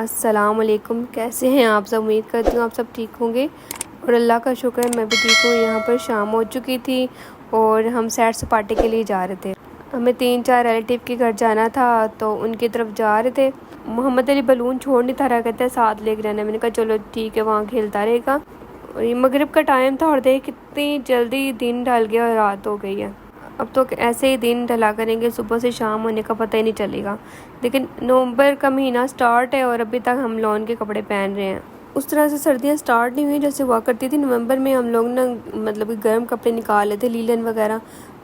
अस्सलाम वालेकुम। कैसे हैं आप सब? उम्मीद करती हूँ आप सब ठीक होंगे और अल्लाह का शुक्र है मैं भी ठीक हूँ। यहाँ पर शाम हो चुकी थी और हम सैर सपाटे के लिए जा रहे थे। हमें 3-4 रिलेटिव के घर जाना था तो उनकी तरफ जा रहे थे। मोहम्मद अली बलून छोड़ नहीं था रहा, कहते हैं साथ लेकर रहना। मैंने कहा चलो ठीक है, वहाँ खेलता रहेगा। और ये मगरिब का टाइम था और देख कितनी जल्दी दिन ढल गया और रात हो गई है। अब तो ऐसे ही दिन ढला करेंगे, सुबह से शाम होने का पता ही नहीं चलेगा। लेकिन नवंबर का महीना स्टार्ट है और अभी तक हम लॉन के कपड़े पहन रहे हैं। उस तरह से सर्दियाँ स्टार्ट नहीं हुई जैसे हुआ करती थी। नवंबर में हम लोग ना मतलब गर्म कपड़े निकाल लेते, लीलन वगैरह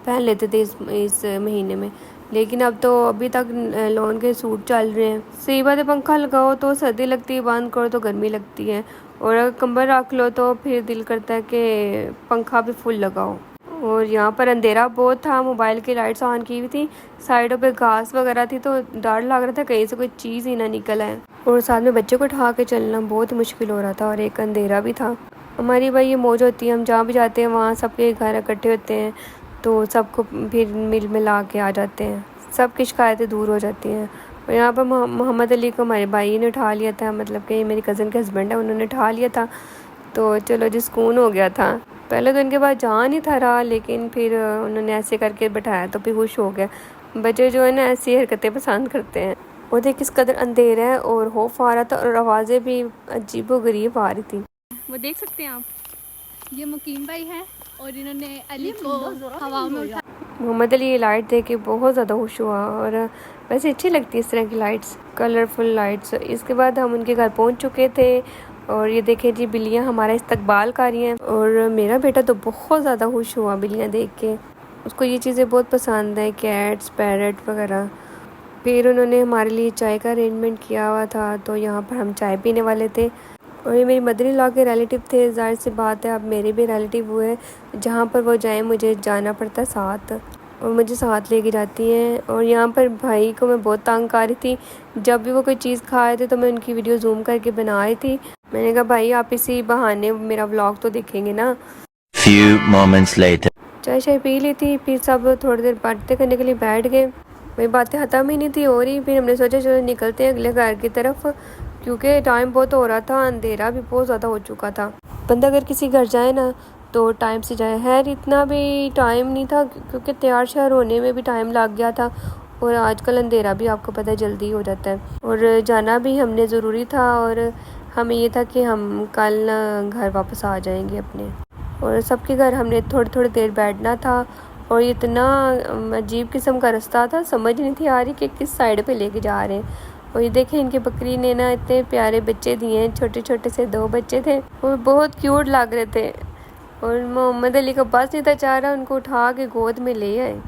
पहन लेते थे इस महीने में। लेकिन अब तो अभी तक लॉन के सूट चल रहे हैं। सही बात है, पंखा लगाओ तो सर्दी लगती है, बंद करो तो गर्मी लगती है। और अगर कंबल रख लो तो फिर दिल करता है कि पंखा भी फुल लगाओ। और यहाँ पर अंधेरा बहुत था, मोबाइल की लाइट्स ऑन की हुई थी, साइडों पे घास वगैरह थी तो डर लग रहा था कहीं से कोई चीज़ ही ना निकल आए। और साथ में बच्चे को उठा के चलना बहुत मुश्किल हो रहा था और एक अंधेरा भी था। हमारी भाई ये मौज होती है, हम जहाँ भी जाते हैं वहाँ सबके घर इकट्ठे होते हैं तो सबको फिर मिल मिला के आ जाते हैं, सबकी शिकायतें दूर हो जाती हैं। और यहाँ पर मोहम्मद अली को हमारे भाई ने उठा लिया था, मतलब कि मेरी कज़न के हस्बैंड है, उन्होंने उठा लिया था। तो चलो जी सुकून हो गया था। पहले तो उनके पास जान ही था रहा, लेकिन फिर उन्होंने ऐसे करके बैठाया तो फिर खुश हो गया। बच्चे जो है ना ऐसी हरकतें पसंद करते हैं। और देख किस कदर अंधेरा है और खौफ आ रहा था और आवाज़ें भी अजीबोगरीब आ रही थी। वो देख सकते हैं आप, ये मुकीम भाई है और इन्होंने अली को हवा में उठा। मोहम्मद अली ये लाइट देख के बहुत ज़्यादा खुश हुआ और वैसे अच्छी लगती है इस तरह की लाइट्स, कलरफुल लाइट्स। इसके बाद हम उनके घर पहुंच चुके थे और ये देखें जी बिल्लियाँ हमारा इस्तकबाल कर रही हैं। और मेरा बेटा तो बहुत ज़्यादा खुश हुआ बिल्लियाँ देख के, उसको ये चीज़ें बहुत पसंद है, कैट्स पैरट वगैरह। फिर उन्होंने हमारे लिए चाय का अरेंजमेंट किया हुआ था तो यहाँ पर हम चाय पीने वाले थे। और ये मेरी मदर इन लॉ के रिलेटिव थे, जाहिर सी बात है अब मेरे भी रिलेटिव हुए, जहाँ पर वो जाएं मुझे जाना पड़ता है साथ, और मुझे साथ लेके जाती हैं। और यहाँ पर भाई को मैं बहुत तंग कर रही थी, जब भी वो कोई चीज़ खा रहे थे तो मैं उनकी वीडियो जूम करके बना रही थी। मैंने कहा भाई आप इसी बहाने मेरा व्लॉग तो देखेंगे ना। Few moments later. चाय शाय पी ली थी, फिर सब थोड़ी देर बातें करने के लिए बैठ गए। वही बातें ख़त्म ही नहीं थी हो रही। फिर हमने सोचा चलो निकलते हैं अगले घर की तरफ, क्योंकि टाइम बहुत हो रहा था, अंधेरा भी बहुत ज़्यादा हो चुका था। बंदा अगर किसी घर जाए ना तो टाइम से जाए। खैर इतना भी टाइम नहीं था क्योंकि तैयार श्यार होने में भी टाइम लग गया था और आजकल अंधेरा भी आपको पता है जल्दी हो जाता है। और जाना भी हमने ज़रूरी था और हमें ये था कि हम कल घर वापस आ जाएंगे अपने। और सबके घर हमने थोड़ी थोड़ी देर बैठना था और इतना अजीब किस्म का रास्ता था, समझ नहीं थी आ रही कि किस साइड पे लेके जा रहे हैं। और ये देखें इनके बकरी ने ना इतने प्यारे बच्चे दिए हैं, छोटे छोटे से 2 बच्चे थे, वो बहुत क्यूट लग रहे थे। और मोहम्मद अली का बस नहीं था चाह रहा, उनको उठा के गोद में ले आए।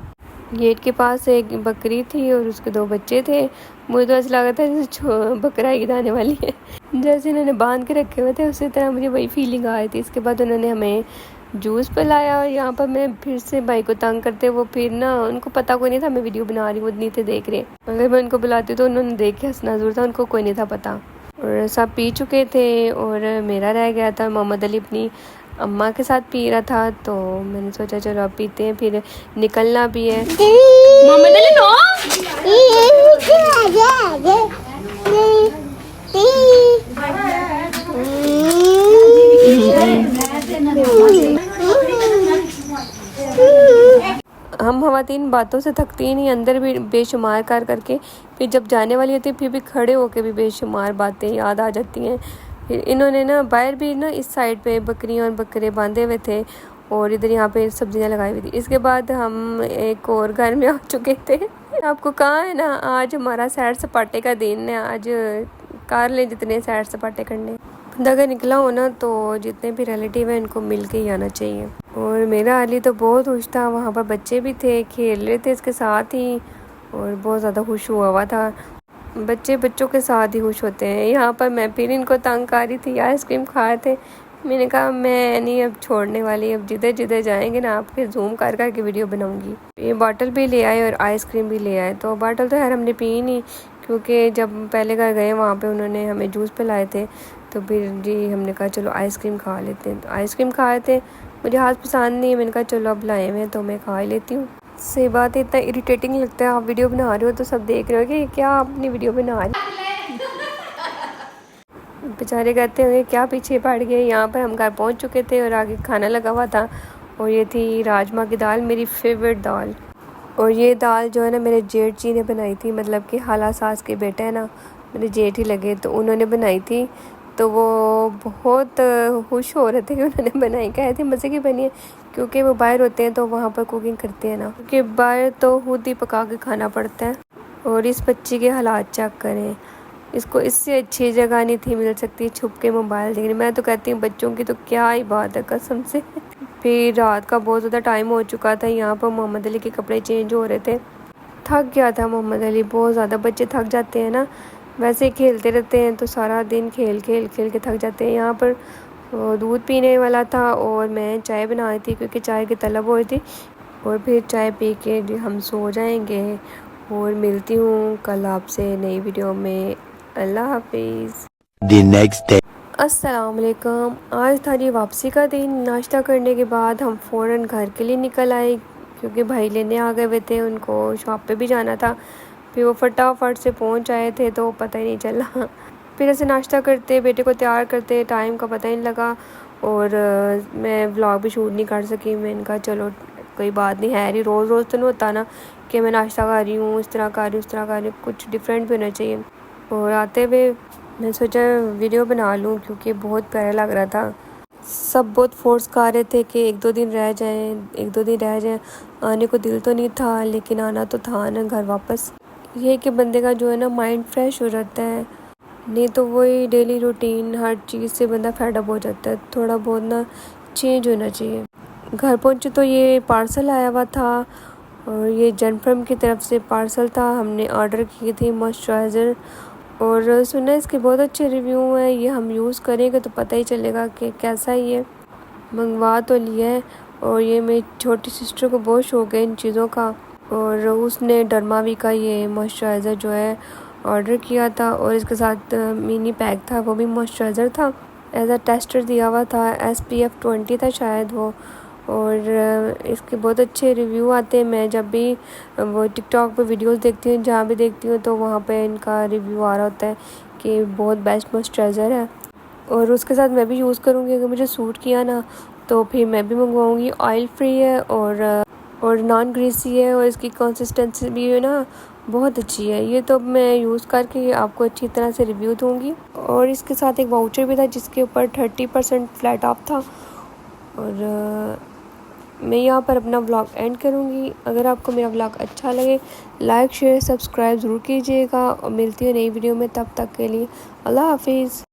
गेट के पास एक बकरी थी और उसके 2 बच्चे थे। मुझे तो ऐसा लगा था जैसे बकरा ईद आने वाली है, जैसे इन्होंने बांध के रखे हुए थे उसी तरह मुझे वही फीलिंग आ रही थी। इसके बाद उन्होंने हमें जूस पिलाया और यहाँ पर मैं फिर से भाई को तंग करते, वो फिर ना उनको पता कोई नहीं था मैं वीडियो बना रही, वो नहीं थे देख रहे। अगर मैं उनको बुलाती तो उन्होंने देख के हंसना जरूर था, उनको कोई नहीं था पता। और सब पी चुके थे और मेरा रह गया था। मोहम्मद अली अपनी अम्मा के साथ पी रहा था तो मैंने सोचा चलो अब पीते हैं, फिर निकलना भी है। मोहम्मद अली नो हम खवातीन बातों से थकती ही नहीं, अंदर भी बेशुमार कर करके फिर जब जाने वाली होती है फिर भी खड़े होके भी बेशुमार बातें याद आ जाती हैं। फिर इन्होंने ना बाहर भी ना इस साइड पे बकरियां और बकरे बांधे हुए थे और इधर यहाँ पे सब्जियां लगाई हुई थी। इसके बाद हम एक और घर में आ चुके थे। आपको कहाँ है ना आज हमारा सैर सपाटे का दिन है, आज कर लें जितने सैर सपाटे करने। बंदा अगर निकला हो ना तो जितने भी रिलेटिव हैं इनको मिल के ही आना चाहिए। और मेरा अली तो बहुत खुश था, वहाँ पर बच्चे भी थे, खेल रहे थे इसके साथ ही और बहुत ज़्यादा खुश हुआ था। बच्चे बच्चों के साथ ही खुश होते हैं। यहाँ पर मैं फिर इनको तंग कर रही थी, आइसक्रीम खाए थे। मैंने कहा मैं नहीं अब छोड़ने वाली, अब जिधर जिधर जाएंगे ना आपके जूम कर कर के वीडियो बनाऊंगी। ये बॉटल भी ले आए और आइसक्रीम भी ले आए। तो बॉटल तो यार हमने पी नहीं क्योंकि जब पहले घर गए वहाँ पे उन्होंने हमें जूस पिलाए थे, तो फिर जी हमने कहा चलो आइसक्रीम खा लेते हैं। तो आइसक्रीम खाए थे, मुझे हाथ पसंद नहीं है, मैंने कहा चलो अब लाए हुए तो मैं खा ही लेती हूँ। सही बात है, इतना इरिटेटिंग लगता है आप वीडियो बना रहे हो तो सब देख रहे हो कि क्या आप अपनी वीडियो बना रहे बेचारे कहते होंगे क्या पीछे पड़ गए। यहाँ पर हम घर पहुँच चुके थे और आगे खाना लगा हुआ था और ये थी राजमा की दाल, मेरी फेवरेट दाल। और ये दाल जो है ना मेरे जेठ जी ने बनाई थी, मतलब कि हाला सास के बेटे हैं ना, मेरे जेठ ही लगे, तो उन्होंने बनाई थी। तो वो बहुत खुश हो रहे थे कि उन्होंने बनाई, कहे थे मज़े की बनी है, क्योंकि वो बाहर होते हैं तो वहाँ पर कुकिंग करते हैं ना, क्योंकि बाहर तो खुद ही पका के खाना पड़ता है। और इस बच्ची के हालात चेक करें, इसको इससे अच्छी जगह नहीं थी मिल सकती छुप के मोबाइल देखने। मैं तो कहती हूँ बच्चों की तो क्या ही बात है कसम से। फिर रात का बहुत ज़्यादा टाइम हो चुका था, यहाँ पर मोहम्मद अली के कपड़े चेंज हो रहे थे। थक गया था मोहम्मद अली बहुत ज़्यादा, बच्चे थक जाते हैं ना, वैसे ही खेलते रहते हैं तो सारा दिन खेल के थक जाते हैं। यहाँ पर दूध पीने वाला था और मैं चाय बना रही थी क्योंकि चाय की तलब हो रही थी। और फिर चाय पी के हम सो जाएंगे और मिलती हूँ कल आपसे नई वीडियो में। अल्लाह हाफिज़। The next day. अस्सलाम वालेकुम। आज था जी वापसी का दिन। नाश्ता करने के बाद हम फ़ौरन घर के लिए निकल आए क्योंकि भाई लेने आ गए हुए थे, उनको शॉप पे भी जाना था। फिर वो फटाफट से पहुंच आए थे तो पता ही नहीं चला। फिर ऐसे नाश्ता करते बेटे को तैयार करते टाइम का पता ही नहीं लगा और मैं व्लॉग भी शूट नहीं कर सकी। मैंने कहा चलो कोई बात नहीं, है ही रोज़ रोज़ तो नहीं होता ना कि मैं नाश्ता कर रही हूँ, इस तरह कर रही हूँ उस तरह कर रही हूँ, कुछ डिफरेंट भी होना चाहिए। और आते हुए मैं सोचा वीडियो बना लूँ क्योंकि बहुत प्यारा लग रहा था। सब बहुत फोर्स कर रहे थे कि एक दो दिन रह जाएं। आने को दिल तो नहीं था लेकिन आना तो था ना घर वापस। ये कि बंदे का जो है ना माइंड फ्रेश हो जाता है, नहीं तो वही डेली रूटीन हर चीज़ से बंदा फेडअप हो जाता है। थोड़ा बहुत ना चेंज होना चाहिए। घर पहुँचे तो ये पार्सल आया हुआ था और ये जनफर्म की तरफ से पार्सल था। हमने ऑर्डर की थी मॉइस्चराइज़र और सुना इसके बहुत अच्छे रिव्यू हैं। ये हम यूज़ करेंगे तो पता ही चलेगा कि कैसा ही है। मंगवा तो लिया है और ये मेरी छोटी सिस्टर को बहुत शौक है इन चीज़ों का और उसने डर्मावी का ये मॉइस्चराइज़र जो है ऑर्डर किया था और इसके साथ मिनी पैक था, वो भी मॉइस्चराइज़र था। एज अ टेस्टर दिया हुआ था, SPF 20 था शायद वो। और इसके बहुत अच्छे रिव्यू आते हैं। मैं जब भी वो टिकटॉक पे वीडियोस देखती हूँ, जहाँ भी देखती हूँ तो वहाँ पे इनका रिव्यू आ रहा होता है कि बहुत बेस्ट मॉइस्चराइज़र है। और उसके साथ मैं भी यूज़ करूँगी, अगर मुझे सूट किया ना तो फिर मैं भी मंगवाऊँगी। ऑयल फ्री है और नॉन ग्रीसी है और इसकी कंसिस्टेंसी भी है ना बहुत अच्छी है। ये तो मैं यूज़ करके आपको अच्छी तरह से रिव्यू दूँगी। और इसके साथ एक वाउचर भी था जिसके ऊपर 30% फ्लैट ऑफ था। और मैं यहाँ पर अपना व्लॉग एंड करूँगी। अगर आपको मेरा व्लॉग अच्छा लगे लाइक शेयर सब्सक्राइब ज़रूर कीजिएगा और मिलती है नई वीडियो में। तब तक के लिए अल्लाह हाफिज़।